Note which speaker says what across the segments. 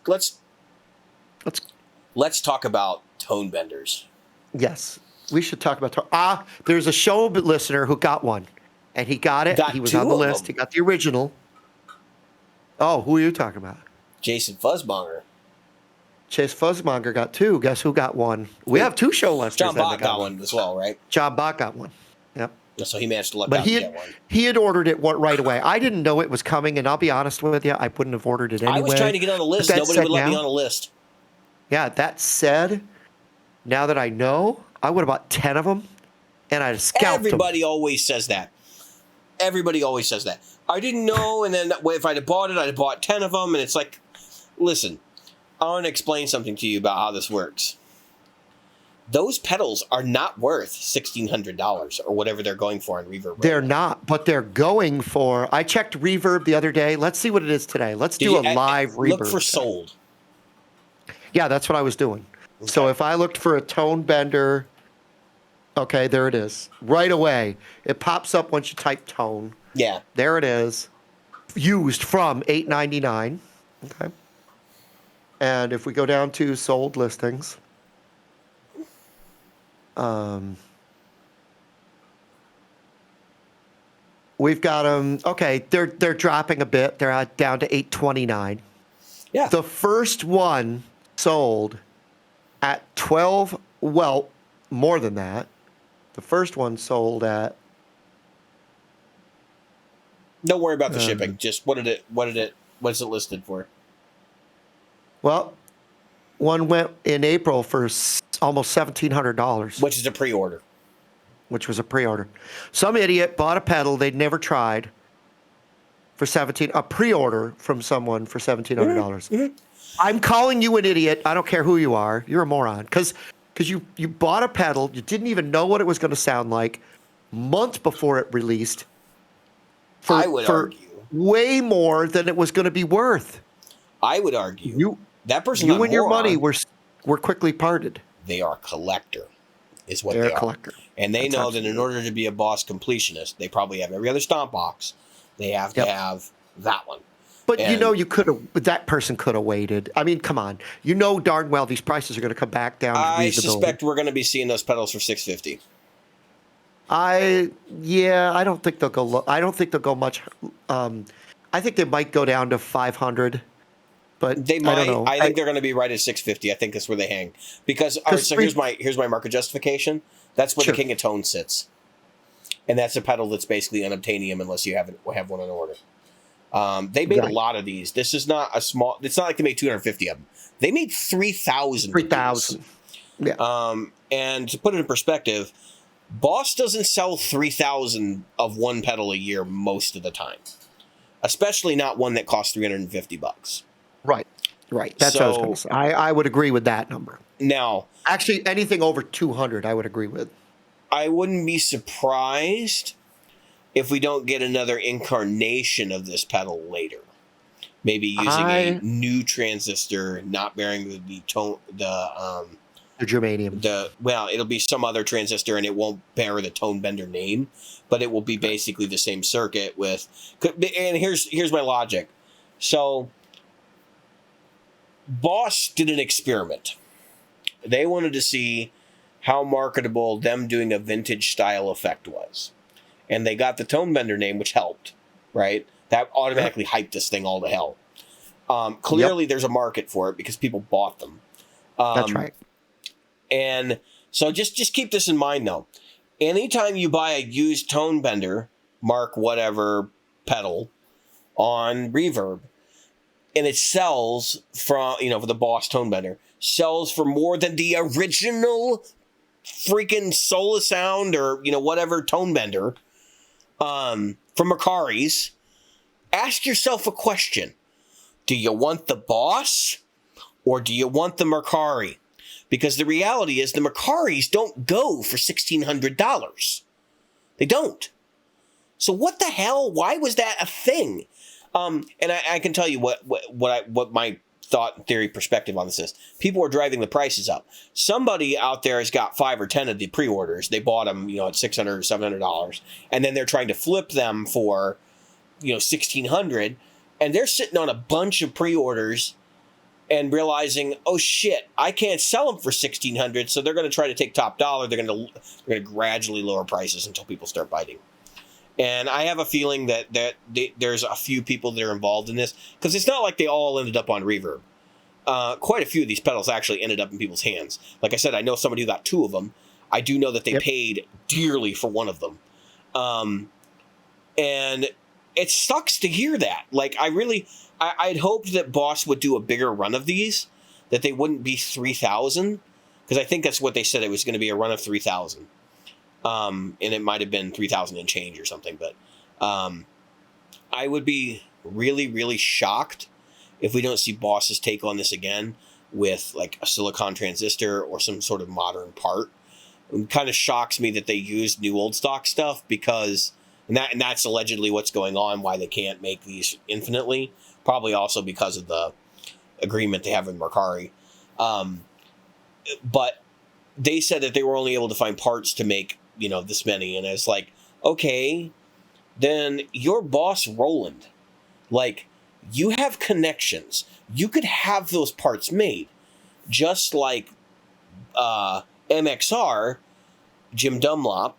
Speaker 1: let's
Speaker 2: Let's.
Speaker 1: let's talk about Tonebenders.
Speaker 2: Yes, we should talk about. There's a show listener who got one, and he got it.
Speaker 1: Got
Speaker 2: He was
Speaker 1: two
Speaker 2: on the
Speaker 1: of
Speaker 2: list.
Speaker 1: them.
Speaker 2: He got the original. Oh, who are you talking about?
Speaker 1: Jason Fuzzmonger.
Speaker 2: Chase Fuzzmonger got two. Guess who got one? We have two show listeners.
Speaker 1: John
Speaker 2: that
Speaker 1: Bott got one as well, right?
Speaker 2: John Bott got one. Yep.
Speaker 1: So he managed to luck
Speaker 2: But
Speaker 1: out and get one.
Speaker 2: he had ordered it right away. I didn't know it was coming, and I'll be honest with you, I wouldn't have ordered it anyway.
Speaker 1: I was trying to get on the list. Nobody would let me on a list.
Speaker 2: Yeah, that said, now that I know, I would have bought 10 of them, and I'd have scalped
Speaker 1: Everybody always says that. Everybody always says that. I didn't know, and then if I'd have bought it, I'd have bought 10 of them, and it's like, listen, I want to explain something to you about how this works. Those pedals are not worth $1,600 or whatever they're going for in Reverb.
Speaker 2: They're not, but they're going for. I checked Reverb the other day. Let's see what it is today. Let's do a live Reverb.
Speaker 1: Look for sold.
Speaker 2: Yeah, that's what I was doing. Okay. So if I looked for a Tonebender, okay, there it is. Right away, it pops up once you type tone.
Speaker 1: Yeah,
Speaker 2: there it is. Used from $8.99. Okay. And if we go down to sold listings. We've got them. Okay, they're dropping a bit. They're down to $8.29.
Speaker 1: Yeah.
Speaker 2: The first one sold at 12. Well, more than that. The first one sold at.
Speaker 1: Don't worry about the shipping. Just what's it listed for?
Speaker 2: Well, one went in April for almost $1,700,
Speaker 1: which is a pre-order.
Speaker 2: Which was a pre-order. Some idiot bought a pedal they'd never tried for a pre-order from someone for $1,700. Mm-hmm. I'm calling you an idiot. I don't care who you are. You're a moron because you bought a pedal. You didn't even know what it was going to sound like months before it released.
Speaker 1: I would argue
Speaker 2: way more than it was going to be worth.
Speaker 1: I would argue that person.
Speaker 2: You and your money were quickly parted.
Speaker 1: They are a collector, is what they are.
Speaker 2: Collector.
Speaker 1: And they know that in order to be a boss completionist, they probably have every other stomp box. They have to have that one.
Speaker 2: But that person could have waited. I mean, come on. You know darn well these prices are going to come back down to reasonable.
Speaker 1: I suspect we're going to be seeing those pedals for $650.
Speaker 2: I don't think they'll go I don't think they'll go much. I think they might go down to 500. But
Speaker 1: they might.
Speaker 2: I don't know.
Speaker 1: I think they're going to be right at $650. I think that's where they hang. Because all right, so here's my market justification. That's where the King of Tone sits, and that's a pedal that's basically unobtainium unless you have one on order. They made a lot of these. This is not a small. It's not like they made 250 of them. They made 3,000.
Speaker 2: 3,000. Yeah.
Speaker 1: And to put it in perspective, Boss doesn't sell 3,000 of one pedal a year most of the time, especially not one that costs $350.
Speaker 2: Right. That's what I was going to say. I would agree with that number.
Speaker 1: Now,
Speaker 2: actually, anything over 200, I would agree with.
Speaker 1: I wouldn't be surprised if we don't get another incarnation of this pedal later. Maybe using a new transistor, not bearing the
Speaker 2: germanium.
Speaker 1: It'll be some other transistor, and it won't bear the Tonebender name, but it will be basically the same circuit with. And here's my logic. So, Boss did an experiment. They wanted to see how marketable them doing a vintage style effect was. And they got the Tonebender name, which helped, right? That automatically hyped this thing all to hell. Clearly, there's a market for it because people bought them.
Speaker 2: That's right.
Speaker 1: And so just keep this in mind, though. Anytime you buy a used Tonebender, mark whatever pedal, on Reverb, and it sells for the Boss Tonebender, sells for more than the original freaking Sola Sound or, whatever Tonebender from Mercari's, ask yourself a question. Do you want the Boss or do you want the Mercari? Because the reality is the Mercari's don't go for $1,600. They don't. So what the hell? Why was that a thing? And I can tell you what my thought and theory perspective on this is. People are driving the prices up. Somebody out there has got 5 or 10 of the pre-orders. They bought them, at $600 or $700, and then they're trying to flip them for, $1,600, and they're sitting on a bunch of pre-orders and realizing, oh shit, I can't sell them for $1,600, so they're going to try to take top dollar. They're going to gradually lower prices until people start biting. And I have a feeling that there's a few people that are involved in this, because it's not like they all ended up on Reverb. Quite a few of these pedals actually ended up in people's hands. Like I said, I know somebody who got 2 of them. I do know that they paid dearly for 1 of them. And it sucks to hear that. Like, I'd hoped that Boss would do a bigger run of these, that they wouldn't be 3,000, because I think that's what they said. It was going to be a run of 3,000. And it might have been 3,000 and change or something. But I would be really, really shocked if we don't see Boss's take on this again with like a silicon transistor or some sort of modern part. It kind of shocks me that they used new old stock stuff, because and that's allegedly what's going on, why they can't make these infinitely. Probably also because of the agreement they have with Mercari. But they said that they were only able to find parts to make, this many. And it's like, okay, then your Boss Roland, like, you have connections. You could have those parts made. Just like MXR, Jim Dunlop,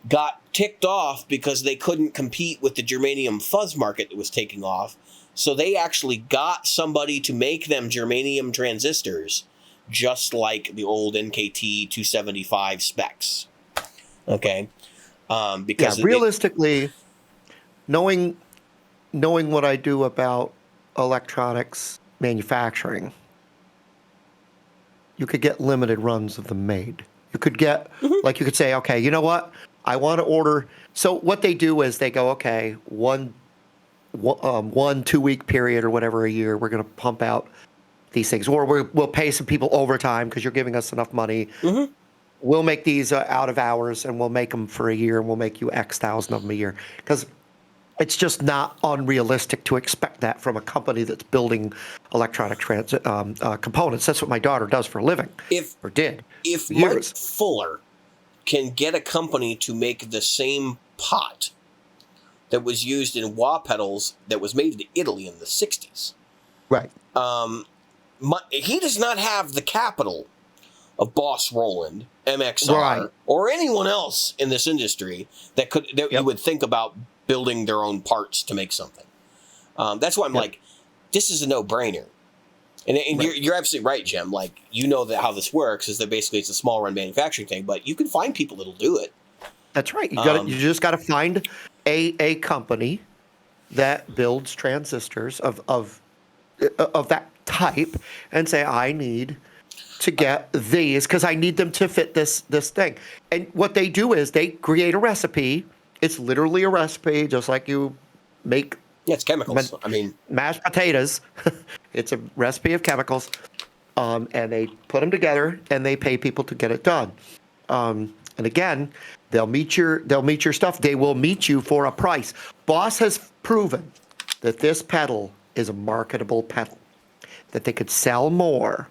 Speaker 1: got ticked off because they couldn't compete with the germanium fuzz market that was taking off. So they actually got somebody to make them germanium transistors, just like the old NKT 275 specs. Okay? Because
Speaker 2: realistically, knowing what I do about electronics manufacturing, you could get limited runs of them made. You could get, like, you could say, okay, you know what? I want to order. So what they do is they go, okay, one 2-week period or whatever a year, we're going to pump out these things, or we'll pay some people overtime because you're giving us enough money. We'll make these out of hours, and we'll make them for a year, and we'll make you X thousand of them a year, because it's just not unrealistic to expect that from a company that's building electronic components. That's what my daughter does for a living. If
Speaker 1: Mike Fuller can get a company to make the same pot that was used in wah pedals that was made in Italy in the 60s.
Speaker 2: Right.
Speaker 1: He does not have the capital of Boss Roland, MXR, or anyone else in this industry that you would think about building their own parts to make something. That's why I'm like, this is a no-brainer. And you're absolutely right, Jim. Like, how this works is that basically it's a small run manufacturing thing, but you can find people that'll do it.
Speaker 2: That's right. You just got to find a company that builds transistors of that type and say, I need to get these because I need them to fit this thing. And what they do is they create a recipe. It's literally a recipe, just like you make.
Speaker 1: Yeah, it's chemicals.
Speaker 2: Mashed potatoes. It's a recipe of chemicals, and they put them together and they pay people to get it done. And again, they'll meet your stuff. They will meet you for a price. Boss has proven that this pedal is a marketable pedal, that they could sell more,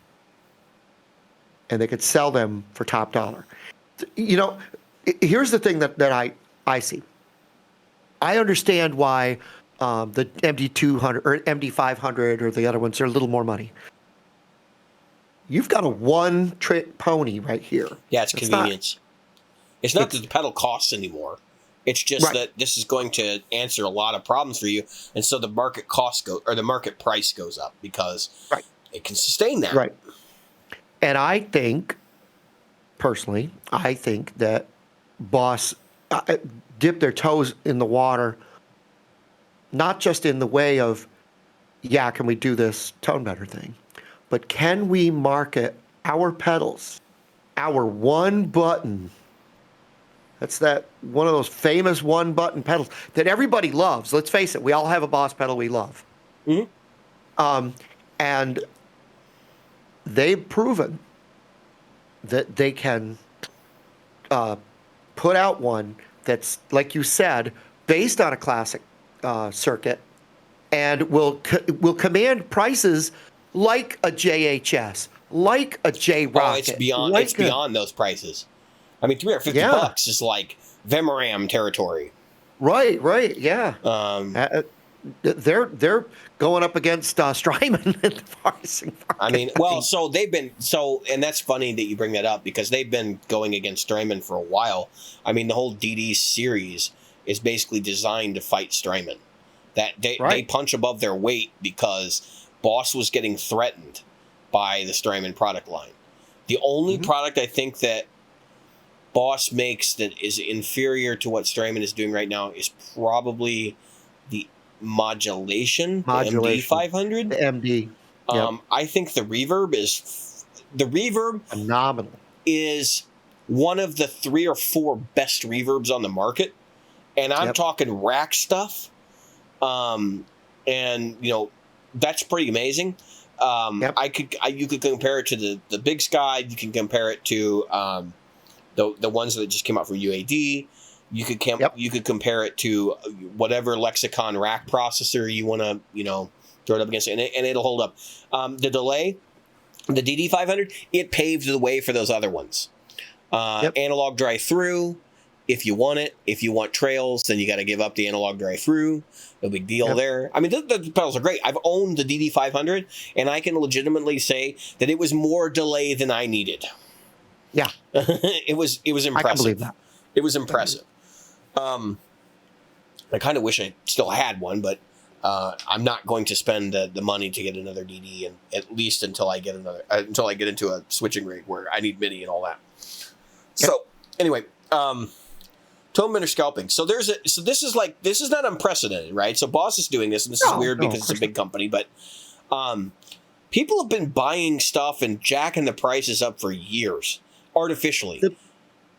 Speaker 2: and they could sell them for top dollar. Here's the thing that I see. I understand why the MD200 or MD500 or the other ones are a little more money. You've got a one-trick pony right here.
Speaker 1: Yeah, it's convenience. It's not that the pedal costs anymore. It's just that this is going to answer a lot of problems for you, and so the market the market price goes up because it can sustain that.
Speaker 2: Right. And I think, personally, that Boss dipped their toes in the water, not just in the way of, can we do this Tonebender thing, but can we market our pedals, our one button? That's one of those famous one button pedals that everybody loves. Let's face it, we all have a Boss pedal we love. And they've proven that they can put out one that's, like you said, based on a classic circuit, and will command prices like a JHS, like a J Rocket.
Speaker 1: It's beyond those prices. I mean, $350 is like Vemoram territory.
Speaker 2: Right, yeah. they're going up against Strymon in the pricing market.
Speaker 1: I mean, so they've been and that's funny that you bring that up because they've been going against Strymon for a while. I mean, the whole DD series is basically designed to fight Strymon. That they punch above their weight because Boss was getting threatened by the Strymon product line. The only product I think that Boss makes that is inferior to what Strymon is doing right now is probably the modulation. The MD 500.
Speaker 2: The MD. Yep.
Speaker 1: I think the reverb
Speaker 2: phenomenal.
Speaker 1: Is one of the 3 or 4 best reverbs on the market, and I'm talking rack stuff. And that's pretty amazing. You could compare it to the Big Sky. You can compare it to the ones that just came out from UAD. You could compare it to whatever Lexicon rack processor you want to throw it up against, and it'll hold up. The delay, the DD500, it paved the way for those other ones. Analog drive through. If you want it, if you want trails, then you got to give up the analog drive through. No big deal there. I mean, the pedals are great. I've owned the DD500, and I can legitimately say that it was more delay than I needed.
Speaker 2: Yeah,
Speaker 1: it was impressive.
Speaker 2: I can believe that.
Speaker 1: It was impressive. I kind of wish I still had one, but I'm not going to spend the money to get another DD, and at least until I get into a switching rig where I need MIDI and all that. So anyway, Tonebender Scalping. So this is not unprecedented, right? So Boss is doing this, and this is weird because it's a big company, but people have been buying stuff and jacking the prices up for years artificially.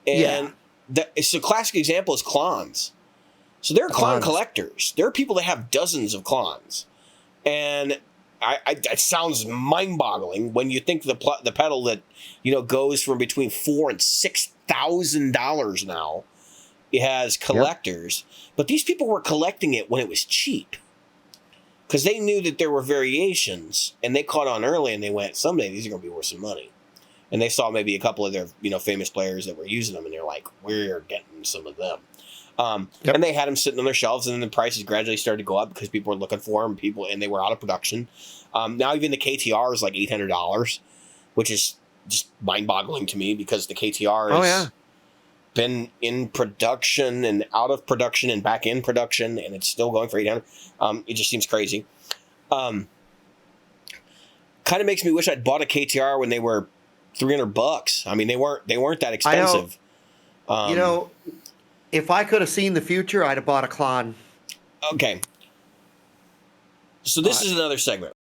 Speaker 1: It's a classic example is Klons. So there are Klon collectors. There are people that have dozens of Klons, and it sounds mind-boggling when you think the pedal that goes from between $4,000 and $6,000 now. It has collectors, but these people were collecting it when it was cheap because they knew that there were variations, and they caught on early, and they went, someday these are going to be worth some money. And they saw maybe a couple of their famous players that were using them, and they're like, we're getting some of them. And they had them sitting on their shelves, and then the prices gradually started to go up because people were looking for them, and they were out of production. Now even the KTR is like $800, which is just mind-boggling to me because the KTR has been in production and out of production and back in production, and it's still going for $800. It just seems crazy. Kind of makes me wish I'd bought a KTR when they were $300. I mean, they weren't that expensive.
Speaker 2: If I could have seen the future, I'd have bought a Klon.
Speaker 1: Okay. So this is another segment.